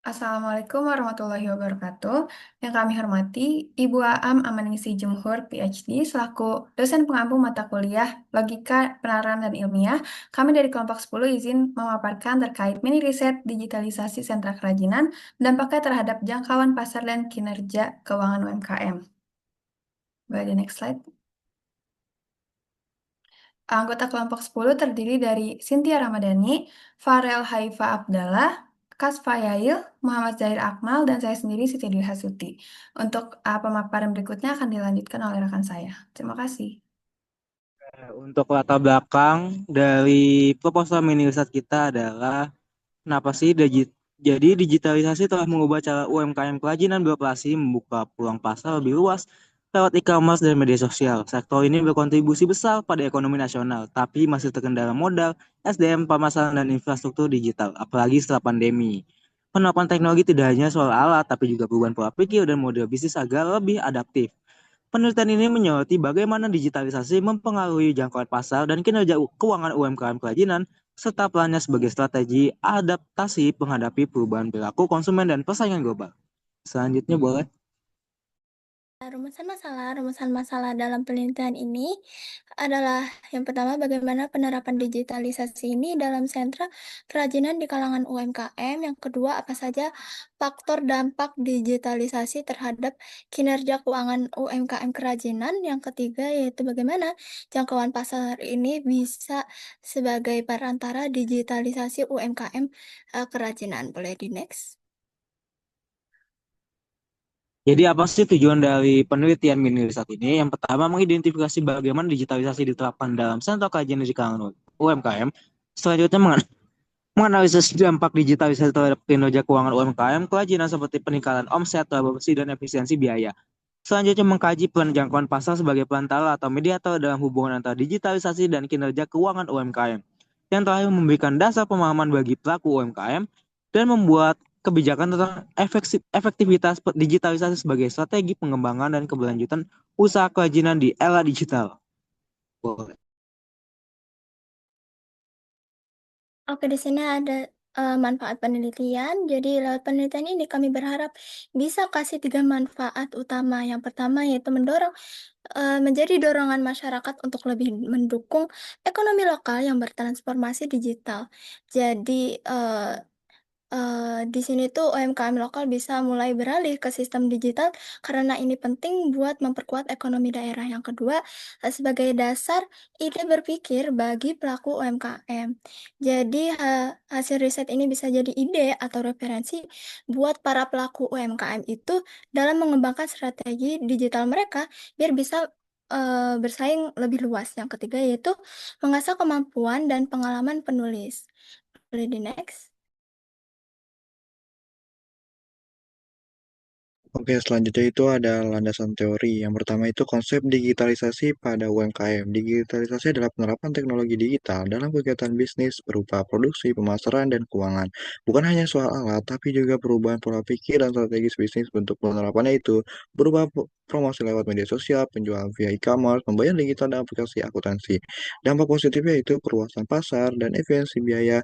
Assalamualaikum warahmatullahi wabarakatuh. Yang kami hormati, Ibu Aam Amaningsi Jumhur, PhD, selaku dosen pengampu mata kuliah Logika Penerapan dan Ilmiah. Kami dari kelompok 10 izin memaparkan terkait mini riset digitalisasi sentra kerajinan, dampaknya terhadap jangkauan pasar dan kinerja keuangan UMKM. Boleh di next slide. Anggota kelompok 10 terdiri dari Cynthia Ramadhani, Farel Haifa Abdallah, Kasfa Yail, Muhammad Zahir Akmal, dan saya sendiri Siti Dwi Hasuti. Untuk pemaparan berikutnya akan dilanjutkan oleh rekan saya. Terima kasih. Untuk latar belakang dari proposal mini riset kita adalah kenapa sih jadi digitalisasi telah mengubah cara UMKM kerajinan beroperasi, membuka peluang pasar lebih luas lewat e-commerce dan media sosial. Sektor ini berkontribusi besar pada ekonomi nasional, tapi masih terkendala modal, SDM, pemasaran, dan infrastruktur digital, apalagi setelah pandemi. Penerapan teknologi tidak hanya soal alat, tapi juga perubahan pola pikir dan model bisnis agar lebih adaptif. Penelitian ini menyoroti bagaimana digitalisasi mempengaruhi jangkauan pasar dan kinerja keuangan UMKM kerajinan, serta perannya sebagai strategi adaptasi menghadapi perubahan perilaku konsumen dan persaingan global. Selanjutnya boleh. Rumusan masalah dalam penelitian ini adalah yang pertama bagaimana penerapan digitalisasi ini dalam sentra kerajinan di kalangan UMKM. Yang kedua, apa saja faktor dampak digitalisasi terhadap kinerja keuangan UMKM kerajinan. Yang ketiga, yaitu bagaimana jangkauan pasar ini bisa sebagai perantara digitalisasi UMKM kerajinan. Boleh di next. Jadi apa sih tujuan dari penelitian mini riset ini? Yang pertama, mengidentifikasi bagaimana digitalisasi diterapkan dalam sentra kajian di kalangan UMKM. Selanjutnya, menganalisis dampak digitalisasi terhadap kinerja keuangan UMKM, kerajinan seperti peningkatan omset, laba bersih, dan efisiensi biaya. Selanjutnya, mengkaji peran jangkauan pasar sebagai perantara atau mediator dalam hubungan antara digitalisasi dan kinerja keuangan UMKM. Yang terakhir, memberikan dasar pemahaman bagi pelaku UMKM dan membuat kebijakan tentang efektivitas digitalisasi sebagai strategi pengembangan dan keberlanjutan usaha kerajinan di era digital. Boleh. Oke, di sini ada manfaat penelitian. Jadi lewat penelitian ini kami berharap bisa kasih 3 manfaat utama. Yang pertama yaitu menjadi dorongan masyarakat untuk lebih mendukung ekonomi lokal yang bertransformasi digital. Jadi, di sini tuh UMKM lokal bisa mulai beralih ke sistem digital karena ini penting buat memperkuat ekonomi daerah. Yang kedua, sebagai dasar ide berpikir bagi pelaku UMKM. Jadi hasil riset ini bisa jadi ide atau referensi buat para pelaku UMKM itu dalam mengembangkan strategi digital mereka biar bisa bersaing lebih luas. Yang ketiga yaitu mengasah kemampuan dan pengalaman penulis. Boleh di next. Oke, selanjutnya itu ada landasan teori. Yang pertama itu konsep digitalisasi pada UMKM. Digitalisasi adalah penerapan teknologi digital dalam kegiatan bisnis berupa produksi, pemasaran, dan keuangan. Bukan hanya soal alat, tapi juga perubahan pola pikir dan strategis bisnis. Bentuk penerapannya itu berupa promosi lewat media sosial, penjualan via e-commerce, pembayaran digital, dan aplikasi akuntansi. Dampak positifnya itu perluasan pasar dan efisiensi biaya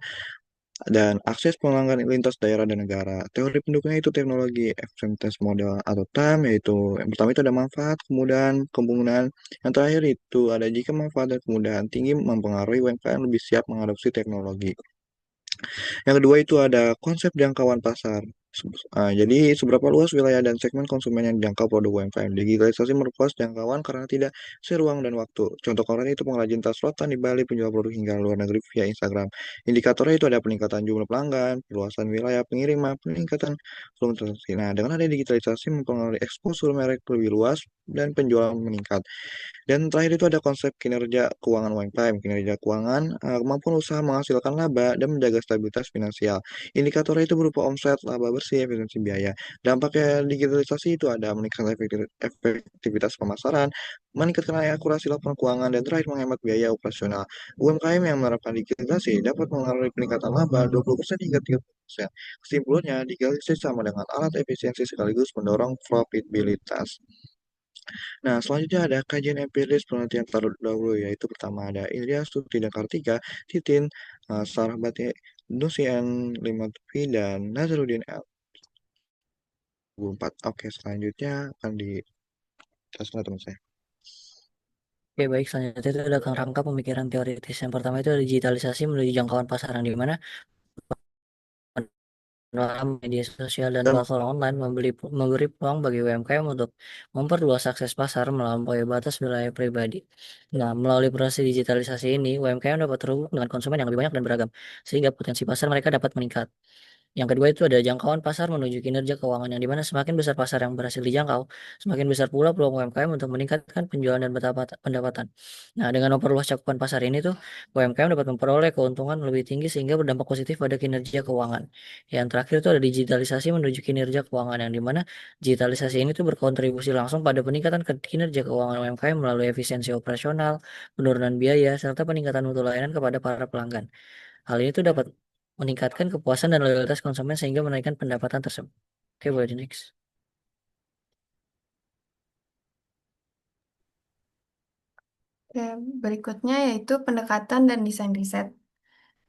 dan akses pelanggan lintas daerah dan negara. Teori pendukungnya itu teknologi efisiensi model atau TAM, yaitu yang pertama itu ada manfaat, kemudahan, penggunaan. Yang terakhir itu ada jika manfaat dan kemudahan tinggi mempengaruhi UMKM lebih siap mengadopsi teknologi. Yang kedua itu ada konsep jangkauan pasar. Jadi seberapa luas wilayah dan segmen konsumen yang dijangkau produk UMKM. Digitalisasi memperluas jangkauan karena tidak seruang dan waktu. Contoh konkret itu pengrajin tas rotan di Bali penjual produk hingga luar negeri via Instagram. Indikatornya itu ada peningkatan jumlah pelanggan, perluasan wilayah pengiriman, peningkatan volume transaksi. Nah, dengan adanya digitalisasi mempengaruhi eksposur merek lebih luas dan penjualan meningkat. Dan terakhir itu ada konsep kinerja keuangan UMKM. Kinerja keuangan, kemampuan usaha menghasilkan laba dan menjaga stabilitas finansial. Indikatornya itu berupa omset, laba bersih, efisiensi biaya. Dampaknya digitalisasi itu ada meningkatkan efektivitas pemasaran, meningkatkan akurasi laporan keuangan, dan terakhir menghemat biaya operasional. UMKM yang menerapkan digitalisasi dapat mengalami peningkatan laba 20% hingga 30%. Kesimpulannya, digitalisasi sama dengan alat efisiensi sekaligus mendorong profitabilitas. Nah, selanjutnya ada kajian empiris penelitian terdahulu, yaitu pertama ada Ilyas Tuti dan Kartika, Titin, Sarah Bati, Nusian Limatfi, dan Nazaruddin L. 2024. Oke, selanjutnya akan dijelaskan oleh teman saya. Oke, baik. Selanjutnya itu ada rangka pemikiran teoritis. Yang pertama itu ada digitalisasi menuju jangkauan pasaran, di mana dalam media sosial dan platform online memberi peluang bagi UMKM untuk memperluas akses pasar melampaui batas wilayah pribadi. Nah, melalui proses digitalisasi ini, UMKM dapat terhubung dengan konsumen yang lebih banyak dan beragam, sehingga potensi pasar mereka dapat meningkat. Yang kedua itu ada jangkauan pasar menuju kinerja keuangan, yang dimana semakin besar pasar yang berhasil dijangkau, semakin besar pula peluang UMKM untuk meningkatkan penjualan dan pendapatan. Nah, dengan memperluas cakupan pasar ini tuh, UMKM dapat memperoleh keuntungan lebih tinggi sehingga berdampak positif pada kinerja keuangan. Yang terakhir itu ada digitalisasi menuju kinerja keuangan, yang dimana digitalisasi ini tuh berkontribusi langsung pada peningkatan kinerja keuangan UMKM melalui efisiensi operasional, penurunan biaya, serta peningkatan mutu layanan kepada para pelanggan. Hal ini tuh dapat meningkatkan kepuasan dan loyalitas konsumen sehingga menaikkan pendapatan tersebut. Oke, boleh di next. Oke, berikutnya yaitu pendekatan dan desain riset,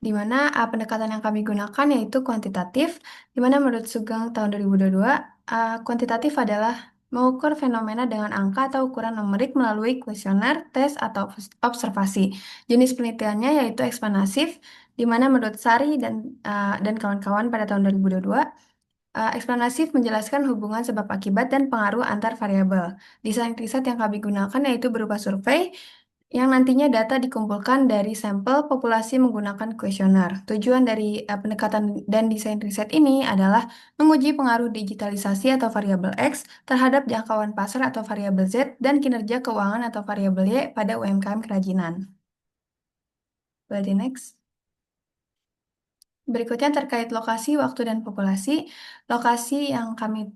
di mana pendekatan yang kami gunakan yaitu kuantitatif, di mana menurut Sugeng tahun 2022, kuantitatif adalah mengukur fenomena dengan angka atau ukuran numerik melalui kuesioner, tes, atau observasi. Jenis penelitiannya yaitu ekspansif, di mana menurut Sari dan kawan-kawan pada tahun 2022, ekspansif menjelaskan hubungan sebab akibat dan pengaruh antar variabel. Desain riset yang kami gunakan yaitu berupa survei, yang nantinya data dikumpulkan dari sampel populasi menggunakan kuesioner. Tujuan dari pendekatan dan desain riset ini adalah menguji pengaruh digitalisasi atau variabel X terhadap jangkauan pasar atau variabel Z dan kinerja keuangan atau variabel Y pada UMKM kerajinan. Boleh di next. Berikutnya terkait lokasi, waktu, dan populasi. Lokasi yang kami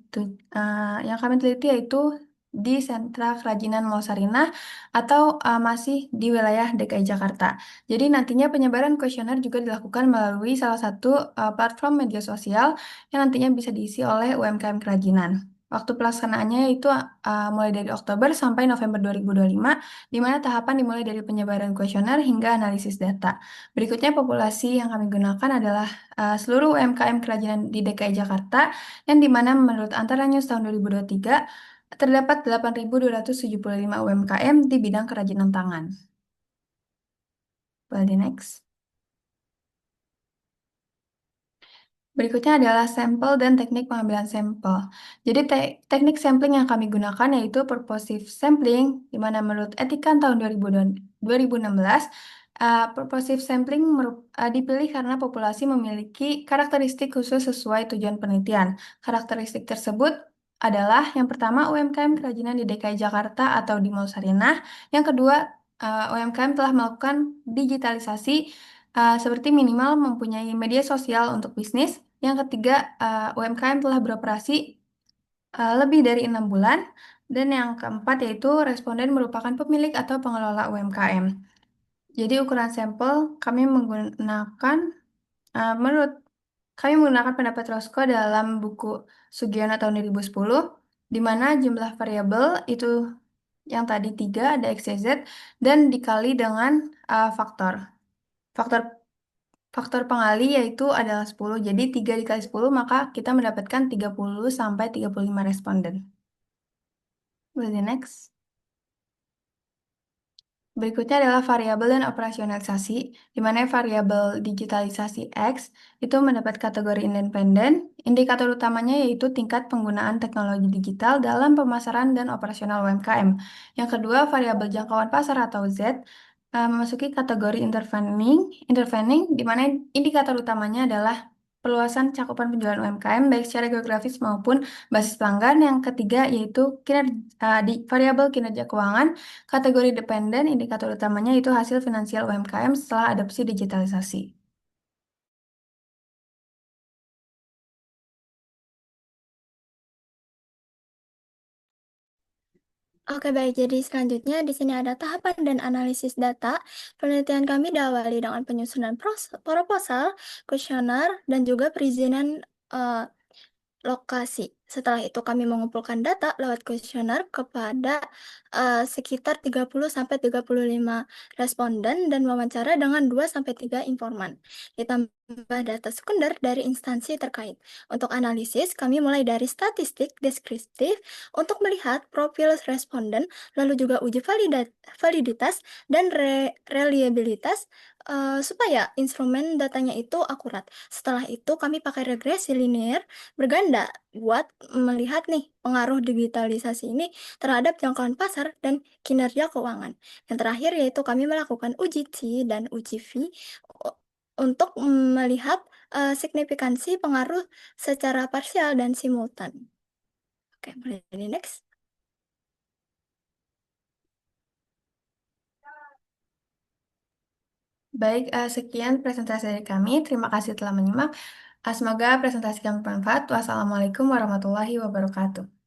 teliti yaitu di sentra kerajinan Mall Sarinah atau masih di wilayah DKI Jakarta. Jadi nantinya penyebaran kuesioner juga dilakukan melalui salah satu platform media sosial yang nantinya bisa diisi oleh UMKM kerajinan. Waktu pelaksanaannya yaitu mulai dari Oktober sampai November 2025, di mana tahapan dimulai dari penyebaran kuesioner hingga analisis data. Berikutnya populasi yang kami gunakan adalah seluruh UMKM kerajinan di DKI Jakarta, yang dimana menurut Antara News tahun 2023 terdapat 8.275 UMKM di bidang kerajinan tangan. Boleh di next. Berikutnya adalah sampel dan teknik pengambilan sampel. Jadi teknik sampling yang kami gunakan yaitu purposive sampling, di mana menurut Etikan tahun 2016, purposive sampling dipilih karena populasi memiliki karakteristik khusus sesuai tujuan penelitian. Karakteristik tersebut adalah yang pertama UMKM kerajinan di DKI Jakarta atau di Mall Sarinah. Yang kedua, UMKM telah melakukan digitalisasi seperti minimal mempunyai media sosial untuk bisnis. Yang ketiga, UMKM telah beroperasi lebih dari 6 bulan. Dan yang keempat yaitu responden merupakan pemilik atau pengelola UMKM. Jadi ukuran sampel menurut kami menggunakan pendapat Roscoe dalam buku Sugiono tahun 2010, di mana jumlah variabel itu yang tadi 3 ada X, Y, Z, dan dikali dengan faktor. Faktor Faktor pengali yaitu adalah 10. Jadi 3 dikali 10 maka kita mendapatkan 30 sampai 35 responden. Boleh di next. Berikutnya adalah variabel dan operasionalisasi, di mana variabel digitalisasi X itu mendapat kategori independen. Indikator utamanya yaitu tingkat penggunaan teknologi digital dalam pemasaran dan operasional UMKM. Yang kedua, variabel jangkauan pasar atau Z memasuki kategori intervening, di mana indikator utamanya adalah perluasan cakupan penjualan UMKM baik secara geografis maupun basis pelanggan. Yang ketiga yaitu variabel kinerja keuangan. Kategori dependen, indikator utamanya itu hasil finansial UMKM setelah adopsi digitalisasi. Oke, baik. Jadi selanjutnya di sini ada tahapan dan analisis data. Penelitian kami diawali dengan penyusunan proposal, kuesioner, dan juga perizinan lokasi. Setelah itu kami mengumpulkan data lewat kuesioner kepada sekitar 30-35 responden dan wawancara dengan 2-3 informan. Ditambah data sekunder dari instansi terkait. Untuk analisis, kami mulai dari statistik deskriptif untuk melihat profil responden, lalu juga uji validitas dan reliabilitas supaya instrumen datanya itu akurat. Setelah itu kami pakai regresi linear berganda buat melihat nih pengaruh digitalisasi ini terhadap jangkauan pasar dan kinerja keuangan. Yang terakhir yaitu kami melakukan uji T dan uji V untuk melihat signifikansi pengaruh secara parsial dan simultan. Oke, boleh di next. Baik, sekian presentasi dari kami. Terima kasih telah menyimak. Semoga presentasi kami bermanfaat. Wassalamualaikum warahmatullahi wabarakatuh.